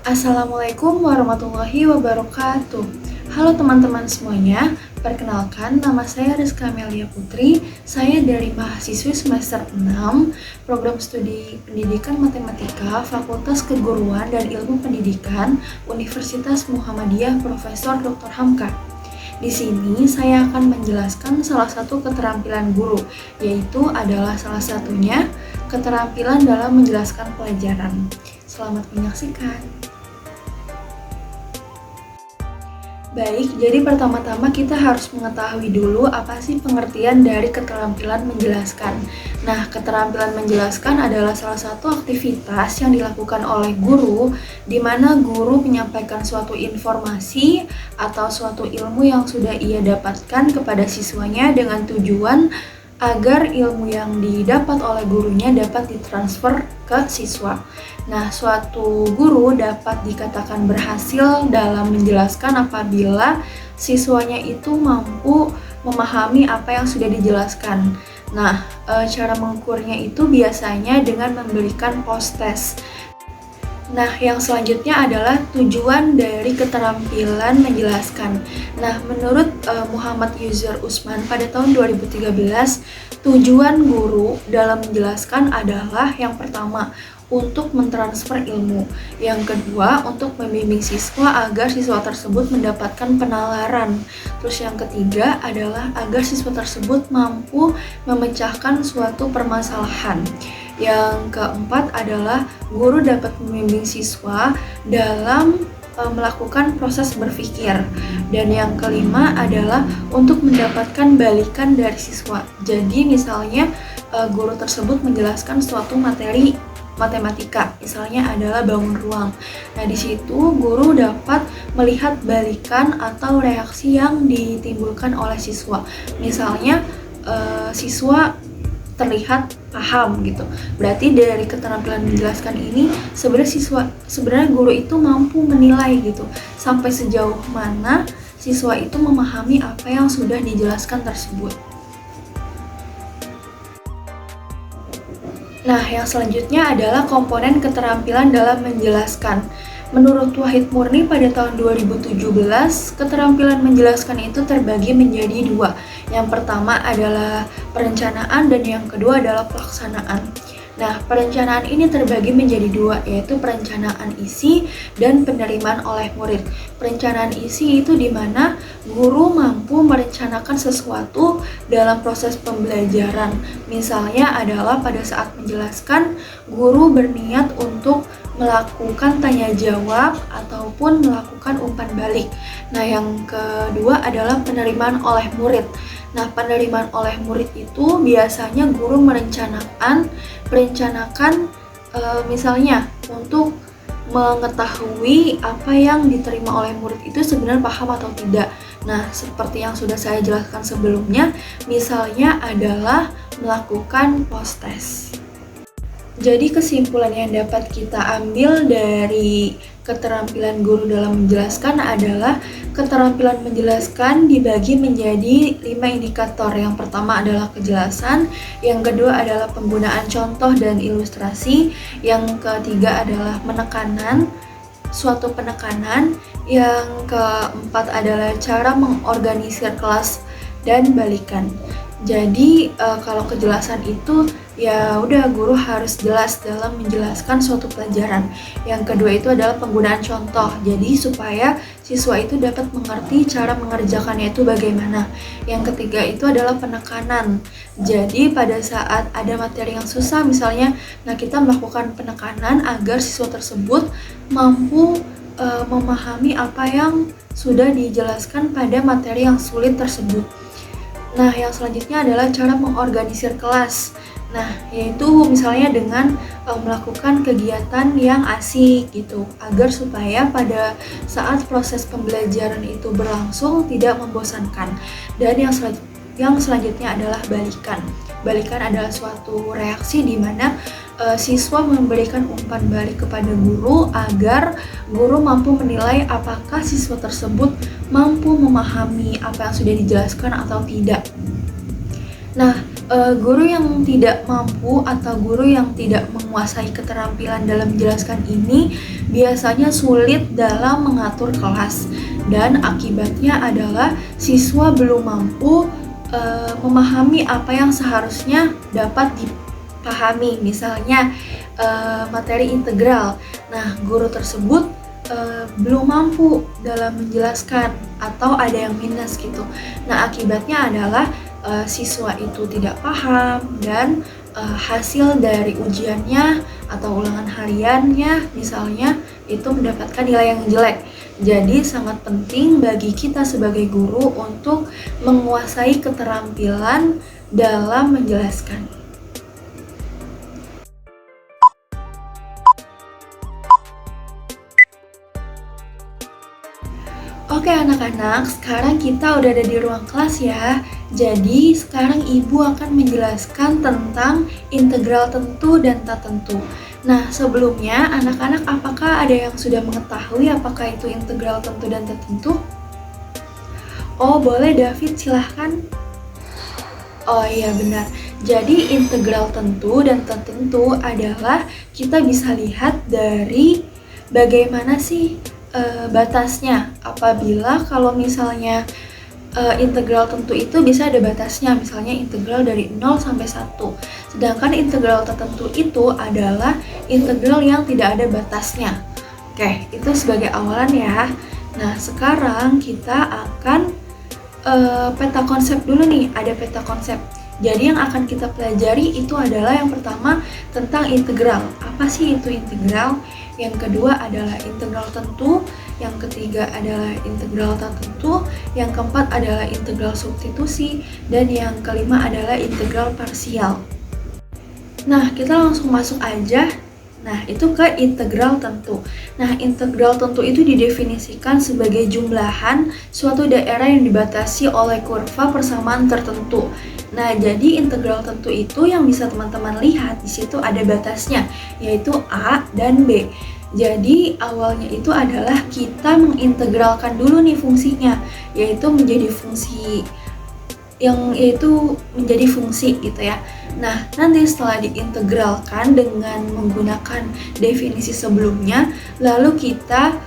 Assalamualaikum warahmatullahi wabarakatuh. Halo teman-teman semuanya, perkenalkan nama saya Rizka Amelia Putri. Saya dari mahasiswi semester 6 Program Studi Pendidikan Matematika Fakultas Keguruan dan Ilmu Pendidikan Universitas Muhammadiyah Profesor Dr. Hamka. Di sini saya akan menjelaskan salah satu keterampilan guru, yaitu adalah salah satunya keterampilan dalam menjelaskan pelajaran. Selamat menyaksikan. Baik, jadi pertama-tama kita harus mengetahui dulu apa sih pengertian dari keterampilan menjelaskan. Nah, keterampilan menjelaskan adalah salah satu aktivitas yang dilakukan oleh guru, di mana guru menyampaikan suatu informasi atau suatu ilmu yang sudah ia dapatkan kepada siswanya dengan tujuan agar ilmu yang didapat oleh gurunya dapat ditransfer ke siswa. Nah, suatu guru dapat dikatakan berhasil dalam menjelaskan apabila siswanya itu mampu memahami apa yang sudah dijelaskan. Nah, cara mengukurnya itu biasanya dengan memberikan post-test. Nah, yang selanjutnya adalah tujuan dari keterampilan menjelaskan. Nah, menurut Muhammad Yusur Usman pada tahun 2013, tujuan guru dalam menjelaskan adalah yang pertama, untuk mentransfer ilmu. Yang kedua, untuk membimbing siswa agar siswa tersebut mendapatkan penalaran. Terus yang ketiga adalah agar siswa tersebut mampu memecahkan suatu permasalahan. Yang keempat adalah guru dapat membimbing siswa dalam melakukan proses berpikir. Dan yang kelima adalah untuk mendapatkan balikan dari siswa. Jadi misalnya guru tersebut menjelaskan suatu materi matematika, misalnya adalah bangun ruang. Nah, di situ guru dapat melihat balikan atau reaksi yang ditimbulkan oleh siswa. Misalnya siswa terlihat paham gitu. Berarti dari keterampilan menjelaskan ini sebenarnya guru itu mampu menilai gitu sampai sejauh mana siswa itu memahami apa yang sudah dijelaskan tersebut. Nah, yang selanjutnya adalah komponen keterampilan dalam menjelaskan. Menurut Wahid Murni pada tahun 2017, keterampilan menjelaskan itu terbagi menjadi dua. Yang pertama adalah perencanaan dan yang kedua adalah pelaksanaan. Nah, perencanaan ini terbagi menjadi dua, yaitu perencanaan isi dan penerimaan oleh murid. Perencanaan isi itu di mana guru mampu merencanakan sesuatu dalam proses pembelajaran. Misalnya adalah pada saat menjelaskan, guru berniat untuk melakukan tanya jawab ataupun melakukan umpan balik. Nah, yang kedua adalah penerimaan oleh murid. Nah, penerimaan oleh murid itu biasanya guru merencanakan misalnya untuk mengetahui apa yang diterima oleh murid itu sebenarnya paham atau tidak. Nah, seperti yang sudah saya jelaskan sebelumnya, misalnya adalah melakukan post-test. Jadi kesimpulan yang dapat kita ambil dari keterampilan guru dalam menjelaskan adalah keterampilan menjelaskan dibagi menjadi 5 indikator. Yang pertama adalah kejelasan, yang kedua adalah penggunaan contoh dan ilustrasi, yang ketiga adalah suatu penekanan, yang keempat adalah cara mengorganisir kelas dan balikan. Jadi kalau kejelasan itu ya udah guru harus jelas dalam menjelaskan suatu pelajaran. Yang kedua itu adalah penggunaan contoh. Jadi supaya siswa itu dapat mengerti cara mengerjakannya itu bagaimana. Yang ketiga itu adalah penekanan. Jadi pada saat ada materi yang susah misalnya, nah kita melakukan penekanan agar siswa tersebut mampu memahami apa yang sudah dijelaskan pada materi yang sulit tersebut. Nah, yang selanjutnya adalah cara mengorganisir kelas. Nah, yaitu misalnya dengan melakukan kegiatan yang asik gitu, agar supaya pada saat proses pembelajaran itu berlangsung tidak membosankan. Dan yang selanjutnya adalah balikan. Balikan adalah suatu reaksi di mana siswa memberikan umpan balik kepada guru agar guru mampu menilai apakah siswa tersebut mampu memahami apa yang sudah dijelaskan atau tidak. Nah, Guru yang tidak mampu atau guru yang tidak menguasai keterampilan dalam menjelaskan ini biasanya sulit dalam mengatur kelas, dan akibatnya adalah siswa belum mampu memahami apa yang seharusnya dapat dipahami, misalnya materi integral. Nah, guru tersebut belum mampu dalam menjelaskan atau ada yang minus gitu. Nah, akibatnya adalah siswa itu tidak paham dan hasil dari ujiannya atau ulangan hariannya misalnya itu mendapatkan nilai yang jelek. Jadi sangat penting bagi kita sebagai guru untuk menguasai keterampilan dalam menjelaskan. Oke anak-anak, sekarang kita udah ada di ruang kelas ya. Jadi sekarang Ibu akan menjelaskan tentang integral tentu dan tak tentu. Nah sebelumnya anak-anak apakah ada yang sudah mengetahui apakah itu integral tentu dan tak tentu? Oh boleh David, silahkan. Oh iya benar. Jadi integral tentu dan tak tentu adalah kita bisa lihat dari bagaimana sih batasnya. Apabila kalau misalnya integral tentu itu bisa ada batasnya, misalnya integral dari 0 sampai 1. Sedangkan integral tertentu itu adalah integral yang tidak ada batasnya. Oke, itu sebagai awalan ya. Nah, sekarang kita akan peta konsep dulu nih, ada peta konsep. Jadi yang akan kita pelajari itu adalah yang pertama tentang integral. Apa sih itu integral? Yang kedua adalah integral tentu, yang ketiga adalah integral tak tentu, yang keempat adalah integral substitusi, dan yang kelima adalah integral parsial. Nah, kita langsung masuk aja. Nah, itu ke integral tentu. Nah, integral tentu itu didefinisikan sebagai jumlahan suatu daerah yang dibatasi oleh kurva persamaan tertentu. Nah, jadi integral tentu itu yang bisa teman-teman lihat di situ ada batasnya, yaitu A dan B. Jadi awalnya itu adalah kita mengintegralkan dulu nih fungsinya, yaitu menjadi fungsi gitu ya. Nah, nanti setelah diintegralkan dengan menggunakan definisi sebelumnya, lalu kita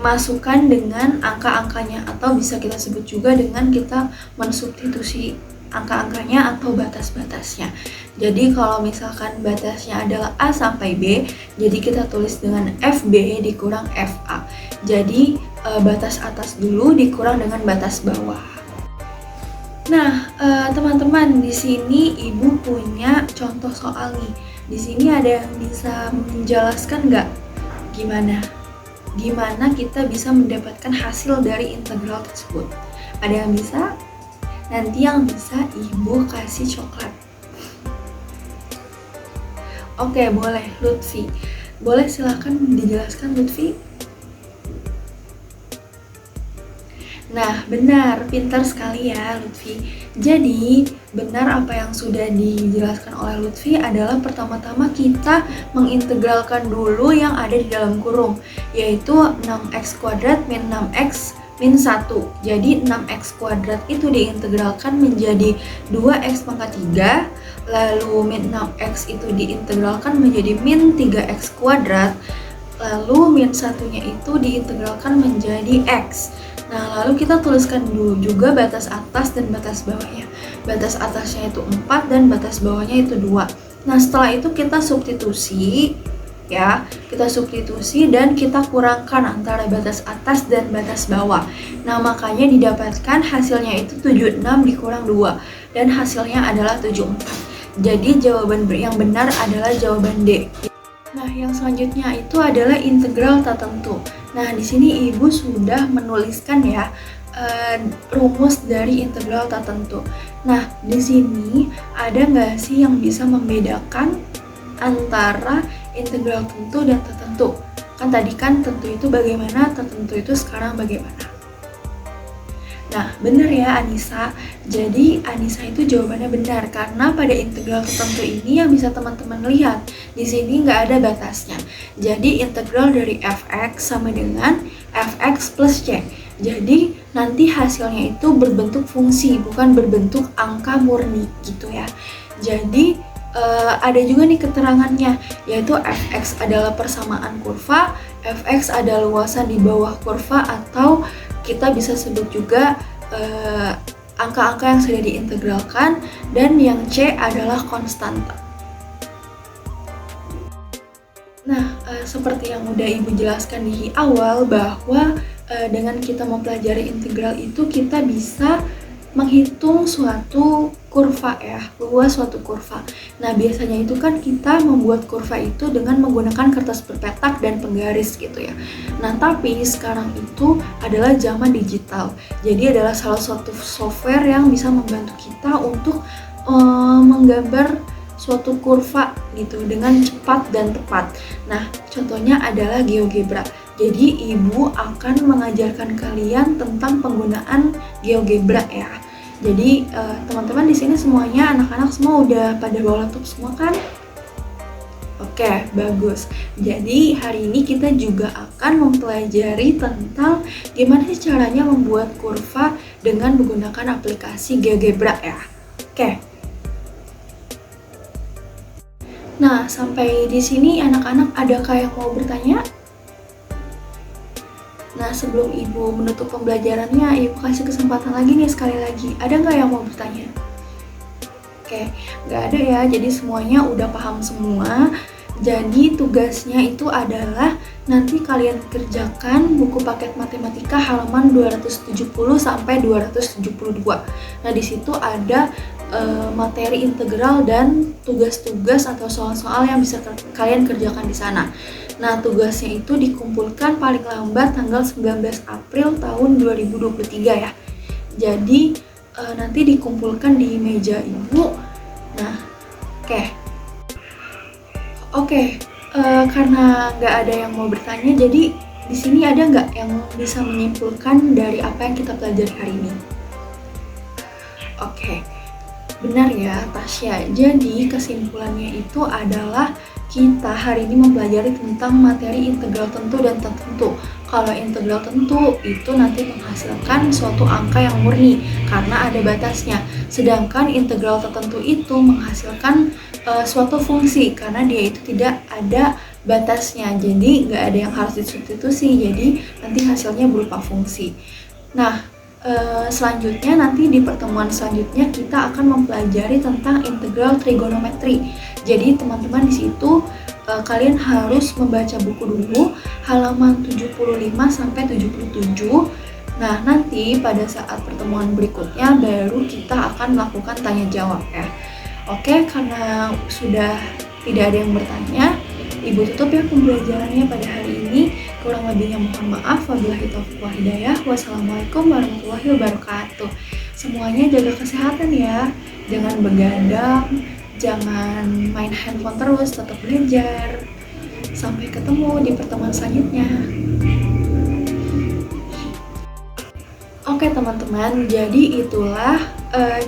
masukkan dengan angka-angkanya, atau bisa kita sebut juga dengan kita mensubstitusi angka-angkanya atau batas-batasnya. Jadi kalau misalkan batasnya adalah A sampai B, jadi kita tulis dengan FB dikurang FA. Jadi batas atas dulu dikurang dengan batas bawah. Nah, teman-teman, di sini Ibu punya contoh soal nih. Di sini ada yang bisa menjelaskan nggak gimana kita bisa mendapatkan hasil dari integral tersebut? Ada yang bisa? Nanti yang bisa Ibu kasih coklat. Oke, boleh Lutfi. Boleh silakan dijelaskan Lutfi. Nah, benar, pintar sekali ya Lutfi. Jadi, benar apa yang sudah dijelaskan oleh Lutfi adalah pertama-tama kita mengintegralkan dulu yang ada di dalam kurung, yaitu 6x kuadrat min 6x min 1. Jadi 6x kuadrat itu diintegralkan menjadi 2x pangkat 3, lalu min 6x itu diintegralkan menjadi min 3x kuadrat, lalu min 1-nya itu diintegralkan menjadi x. Nah, lalu kita tuliskan dulu juga batas atas dan batas bawahnya. Batas atasnya itu 4 dan batas bawahnya itu 2. Nah, setelah itu kita substitusi ya, kita substitusi dan kita kurangkan antara batas atas dan batas bawah. Nah, makanya didapatkan hasilnya itu 76 dikurang 2 dan hasilnya adalah 74. Jadi jawaban yang benar adalah jawaban D. Nah, yang selanjutnya itu adalah integral tak tentu. Nah, di sini Ibu sudah menuliskan ya rumus dari integral tak tentu. Nah, di sini ada nggak sih yang bisa membedakan antara integral tentu dan tak tentu? Kan tadi kan tentu itu bagaimana, tak tentu itu sekarang bagaimana? Nah, benar ya Anissa. Jadi Anissa itu jawabannya benar karena pada integral tertentu ini yang bisa teman-teman lihat di sini nggak ada batasnya. Jadi integral dari fx sama dengan fx plus c. Jadi nanti hasilnya itu berbentuk fungsi, bukan berbentuk angka murni gitu ya. Jadi ada juga nih keterangannya, yaitu fx adalah persamaan kurva, fx adalah luasan di bawah kurva, atau kita bisa sebut juga angka-angka yang sudah diintegralkan, dan yang C adalah konstanta. Nah, seperti yang udah Ibu jelaskan di awal bahwa dengan kita mempelajari integral itu kita bisa menghitung suatu kurva ya, luas suatu kurva. Nah, biasanya itu kan kita membuat kurva itu dengan menggunakan kertas berpetak dan penggaris gitu ya. Nah, tapi sekarang itu adalah zaman digital. Jadi adalah salah satu software yang bisa membantu kita untuk menggambar suatu kurva gitu dengan cepat dan tepat. Nah, contohnya adalah GeoGebra. Jadi Ibu akan mengajarkan kalian tentang penggunaan GeoGebra ya. Jadi teman-teman di sini semuanya anak-anak semua udah pada bawa laptop semua kan? Oke, bagus. Jadi hari ini kita juga akan mempelajari tentang gimana sih caranya membuat kurva dengan menggunakan aplikasi GeoGebra ya. Oke. Nah, sampai di sini anak-anak adakah yang mau bertanya? Nah, sebelum Ibu menutup pembelajarannya, Ibu kasih kesempatan lagi nih sekali lagi. Ada nggak yang mau bertanya? Oke, nggak ada ya. Jadi semuanya udah paham semua. Jadi tugasnya itu adalah nanti kalian kerjakan buku paket matematika halaman 270 sampai 272. Nah, di situ ada materi integral dan tugas-tugas atau soal-soal yang bisa kalian kerjakan di sana. Nah, tugasnya itu dikumpulkan paling lambat tanggal 19 April tahun 2023 ya. Jadi nanti dikumpulkan di meja Ibu. Nah, Oke, karena nggak ada yang mau bertanya, jadi di sini ada nggak yang bisa menyimpulkan dari apa yang kita pelajari hari ini? Oke, benar ya Tasya. Jadi kesimpulannya itu adalah kita hari ini mempelajari tentang materi integral tentu dan tak tentu. Kalau integral tentu itu nanti menghasilkan suatu angka yang murni karena ada batasnya. Sedangkan integral tertentu itu menghasilkan suatu fungsi karena dia itu tidak ada batasnya. Jadi nggak ada yang harus disubstitusi. Jadi nanti hasilnya berupa fungsi. Nah, selanjutnya nanti di pertemuan selanjutnya kita akan mempelajari tentang integral trigonometri. Jadi teman-teman di situ kalian harus membaca buku dulu halaman 75 sampai 77. Nah, nanti pada saat pertemuan berikutnya baru kita akan melakukan tanya jawab ya. Oke, karena sudah tidak ada yang bertanya, Ibu tutup ya pembelajarannya pada hari ini. Kurang lebihnya mohon maaf. Wabillahi taufiq wal hidayah. Wassalamualaikum warahmatullahi wabarakatuh. Semuanya jaga kesehatan ya. Jangan begadang, jangan main handphone terus, tetap belajar. Sampai ketemu di pertemuan selanjutnya. Oke teman-teman, jadi itulah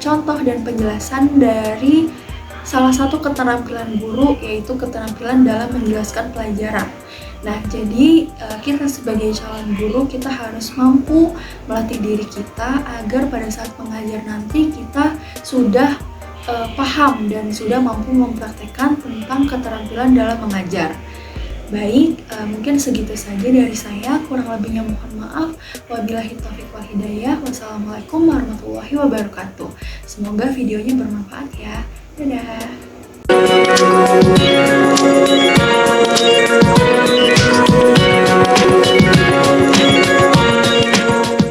contoh dan penjelasan dari salah satu keterampilan guru, yaitu keterampilan dalam menjelaskan pelajaran. Nah, jadi kita sebagai calon guru kita harus mampu melatih diri kita agar pada saat mengajar nanti kita sudah paham dan sudah mampu mempraktekkan tentang keterampilan dalam mengajar. Baik, mungkin segitu saja dari saya. Kurang lebihnya mohon maaf. Wabillahi taufiq wal hidayah. Wassalamualaikum warahmatullahi wabarakatuh. Semoga videonya bermanfaat ya. Dadah.